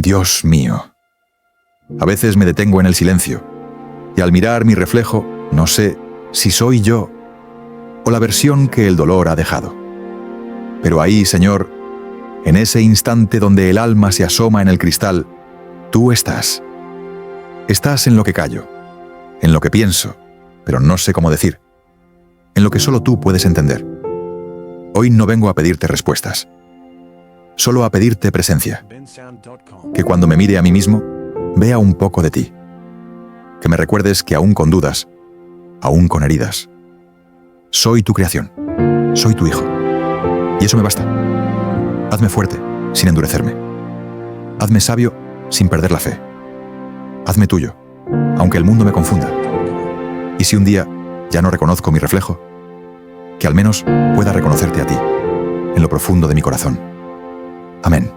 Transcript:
Dios mío. A veces me detengo en el silencio, y al mirar mi reflejo, no sé si soy yo o la versión que el dolor ha dejado. Pero ahí, Señor, en ese instante donde el alma se asoma en el cristal, tú estás. Estás en lo que callo, en lo que pienso, pero no sé cómo decir, en lo que solo tú puedes entender. Hoy no vengo a pedirte respuestas, solo a pedirte presencia. Que cuando me mire a mí mismo, vea un poco de ti. Que me recuerdes que aún con dudas, aún con heridas, soy tu creación, soy tu hijo. Y eso me basta. Hazme fuerte, sin endurecerme. Hazme sabio, sin perder la fe. Hazme tuyo, aunque el mundo me confunda. Y si un día ya no reconozco mi reflejo, que al menos pueda reconocerte a ti, en lo profundo de mi corazón. Amén.